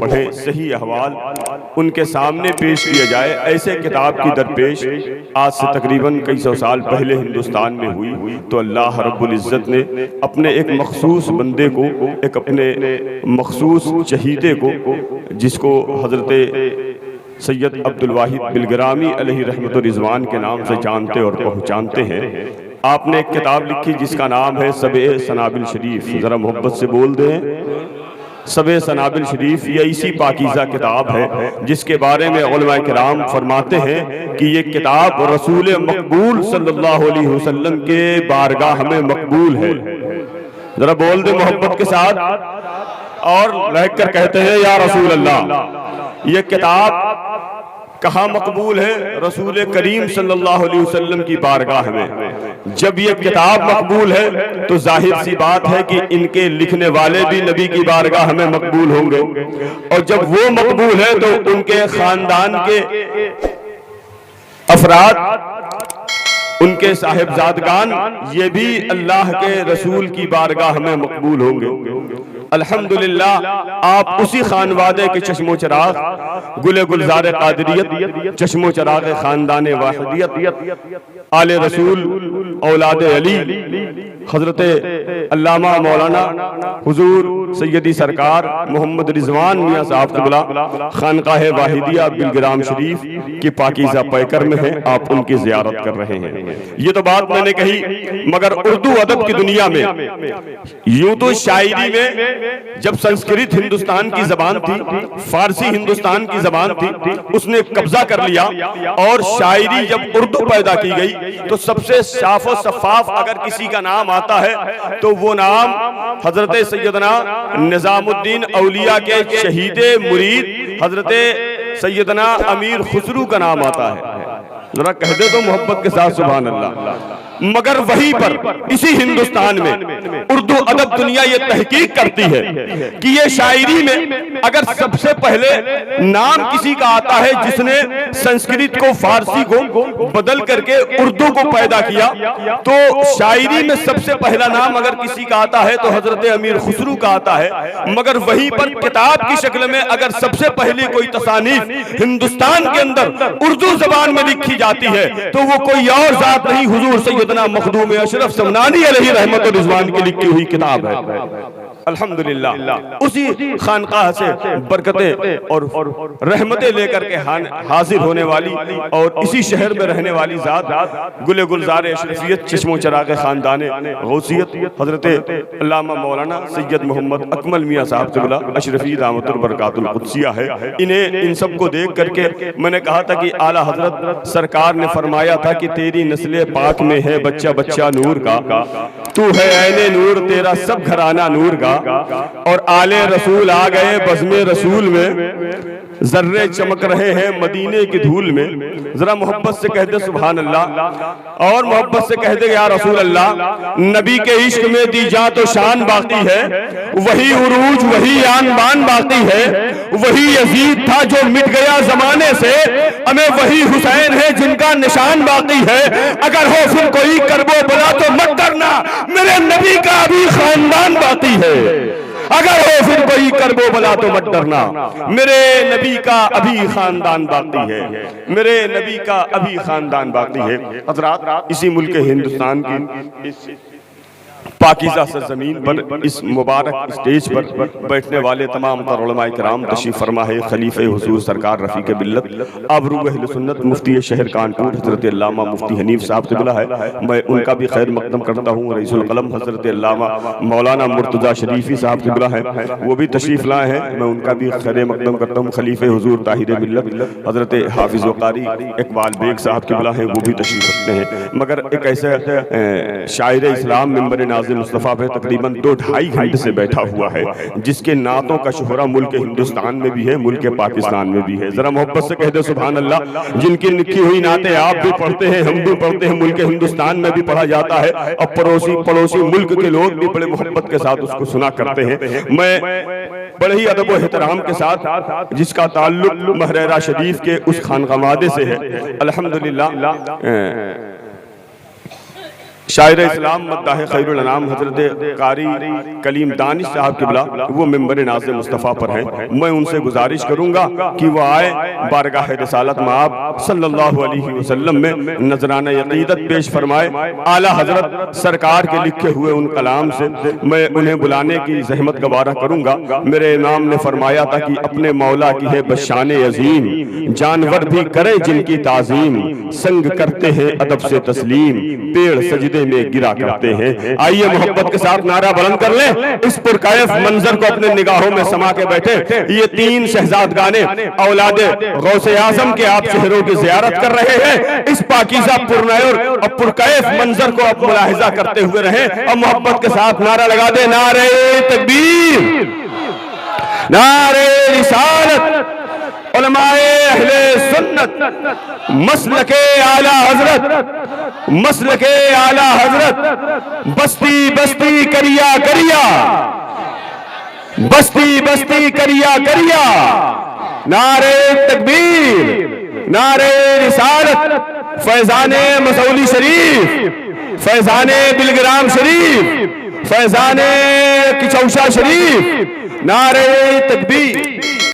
पढ़ें, सही अहवाल उनके सामने पेश किया जाए। ऐसे किताब की दरपेश आज से तकरीबन कई सौ साल पहले हिंदुस्तान में हुई तो अल्लाह रब्बुल इज़्ज़त ने अपने एक मखसूस बंदे को, एक अपने मखसूस चहीते को, जिसको हज़रत सैयद अब्दुल वाहिद बिलग्रामी अलैहि रहमतुर रिज़वान के नाम से जानते और पहचानते हैं, आपने एक किताब लिखी जिसका नाम है सबे सनाबिल शरीफ। ज़रा मोहब्बत से बोल दें, सबे सनाबिल शरीफ। ये इसी पाकीज़ा किताब है जिसके बारे में उलमा किराम फरमाते हैं कि ये किताब रसूल मकबूल सल्लल्लाहु अलैहि वसल्लम के बारगाह में मकबूल है। जरा बोल दे मोहब्बत के साथ, और रह कर कहते हैं या रसूल अल्लाह। ये किताब कहाँ मकबूल है? रसूल करीम सल्लल्लाहु अलैहि वसल्लम की बारगाह में। जब ये किताब मकबूल है तो जाहिर सी बात है कि इनके लिखने वाले भी नबी की बारगाह में मकबूल होंगे, और जब वो मकबूल है तो उनके खानदान के अफराद, उनके साहिबजादगान, ये भी अल्लाह के रसूल की बारगाह में मकबूल होंगे। अल्हम्दुलिल्लाह, आप उसी खानवादे के चश्मो चराग, गुले गुलजार कादरियत, चश्मो चराग खानदान वाहिदियत, आले रसूल, औलाद अली, हजरत अल्लामा मौलाना हुजूर सैयदी सरकार मोहम्मद रिजवान मियाँ साहब क़िबला खानकाह वाहिदिया बिलग्राम शरीफ की पाकीज़ा पैकर में है। आप उनकी ज़ियारत कर रहे हैं। ये तो बात मैंने कही, मगर उर्दू अदब की दुनिया में यूं तो शायरी में जब संस्कृत हिंदुस्तान की जबान थी, फारसी हिंदुस्तान की जबान थी, उसने कब्जा कर लिया, और शायरी जब उर्दू पैदा की गई तो सबसे साफ और शफाफ अगर किसी का नाम आता है तो वो नाम हजरत सैयदना निजामुद्दीन औलिया के शहीदे मुरीद हजरत सैयदना अमीर खुसरू का नाम आता है। जरा कह दे तो मोहब्बत के साथ सुभान अल्लाह। मगर वहीं पर इसी हिंदुस्तान में उर्दू अदब दुनिया ये तहकीक करती है कि ये शायरी में अगर सबसे पहले नाम किसी का आता है जिसने संस्कृत को, फारसी को बदल करके उर्दू को पैदा किया, तो शायरी में सबसे पहला नाम अगर किसी का आता है तो हजरत अमीर खुसरू का आता है। मगर वहीं पर किताब की शक्ल में अगर सबसे पहली कोई तसानीफ हिंदुस्तान के अंदर उर्दू जबान में लिखी जाती है तो वो कोई और जात नहीं, हुजूर सैयदना मखदूम अशरफ समनानी अलैहि रहमतुर रिज़वान की लिखी हुई किताब है। अल्हम्दुलिल्लाह, उसी खानकाह से बरकतें और रहमतें लेकर के हाजिर होने वाली और इसी शहर में रहने वाली जात गुले गुलजार अशरफियत, चश्मो चराग खानदान गौसियत, हजरत अल्लामा मौलाना सैयद मोहम्मद अकमल मियाँ साहब क़िबला अशरफी दामतुल बरकातुल कुद्सिया है। इन्हें, इन सब को देख करके मैंने कहा था कि आला हजरत सरकार ने फरमाया था कि तेरी नस्ल पाक में है बच्चा बच्चा नूर का, तू है ऐने नूर, तेरा सब घराना नूर का, और आले रसूल आ गए बज़्मे रसूल में, जर्रे चमक रहे हैं मदीने की धूल में। जरा मोहब्बत से कह दे सुभान अल्लाह, और मोहब्बत से कह दे या रसूल अल्लाह। नबी के इश्क में दी जा तो शान बाकी है, वही उरूज वही आन बान बाकी है, वही यजीद था जो मिट गया जमाने से, हमें वही हुसैन है जिनका निशान बाकी है। अगर हो फिर कोई करबो बला तो मत डरना, मेरे नबी का अभी खानदान बाकी है। अगर हो फिर कोई करबो बला तो मत डरना, मेरे नबी का अभी खानदान बाकी है, मेरे नबी का अभी खानदान बाकी है। हज़रात, इसी मुल्क हिंदुस्तान की इस पाकीज़ा सरज़मीन पर, इस मुबारक स्टेज पर बैठने वाले तमाम तर उलमाए किराम तशरीफ़ फरमा है। खलीफे हुजूर सरकार रफ़ीक बिल्लत आबरू अहले सुन्नत मुफ्ती शहर कानपुर हज़रत अल्लामा मुफ्ती हनीफ साहब क़िबला है। मैं उनका भी खैर मक़दम करता हूँ। रईसुल क़लम हज़रत अल्लामा मौलाना मुर्तज़ा शरीफ़ी साहब क़िबला है, वो भी तशरीफ़ लाए हैं। मैं उनका भी खैर मक़दम करता हूँ। खलीफे हुजूर ताहिर मिल्लत हज़रत हाफिज़ व क़ारी इक़बाल बेग साहब क़िबला हैं, वो भी तशरीफ़ रखते हैं। मगर एक ऐसे शायर इस्लाम मिंबर नाज़िम मुस्तफ़ा पे तकरीबन 2-2.5 घंटे से बैठा हुआ है, जिसके नातों का शोहरा मुल्क हिंदुस्तान में भी है, मुल्क पाकिस्तान में भी है। जरा मोहब्बत से कह दे सुभान अल्लाह। जिनकी लिखी हुई नाते आप भी पढ़ते हैं, हम भी पढ़ते हैं, मुल्क हिंदुस्तान में भी पढ़ा जाता है, और पड़ोसी मुल्क के लोग भी बड़े मोहब्बत के साथ उसको सुना करते हैं। मैं बड़े ही अदब व एहतराम के साथ, जिसका ताल्लुक महरेरा शरीफ के उस खानकामादे से है, अल्हम्दुलिल्लाह शायर इस्लाम मद्दाह खैरुल अनाम हजरत कारी कलीम दानिश साहब किबला वो मिंबर नाज़ मुस्तफ़ा पर हैं। मैं उनसे गुजारिश करूंगा कि वो आए बारगाह रिसालत में आप सल्लल्लाहु अलैहि वसल्लम में नजराना अक़ीदत पेश फरमाए। आला हजरत सरकार के लिखे हुए उन कलाम से मैं उन्हें बुलाने की जहमत गवारा करूंगा। मेरे इमाम ने फरमाया था कि अपने मौला की है बशान अजीम, जानवर भी करे जिनकी ताजीम, संग करते हैं अदब से तस्लीम, पेड़ सजदे में गिरा करते हैं। आइए मोहब्बत के साथ नारा बुलंद कर लें। इस पुरकायफ मंजर को अपने निगाहों में समा के बैठे ये तीन शहजादगाने औलादे गौसे आजम के आप चेहरों की ज़ियारत कर रहे हैं। इस पाकीज़ा पुरनूर और पुरकायफ मंजर को आप मुलाहिजा करते हुए रहें और मोहब्बत के साथ नारा लगा दे, नारे तकबीर, नारे रिसालत, उलमाए अहले सुन्नत, मसलके आला हजरत, मसलके आला हजरत, बस्ती बस्ती करिया करिया, बस्ती बस्ती करिया करिया, नारे तकबीर, नारे रिसालत, फैजाने मसौली शरीफ, फैजाने बिलग्राम शरीफ, फैजाने किचौशा शरीफ, नारे तकबीर।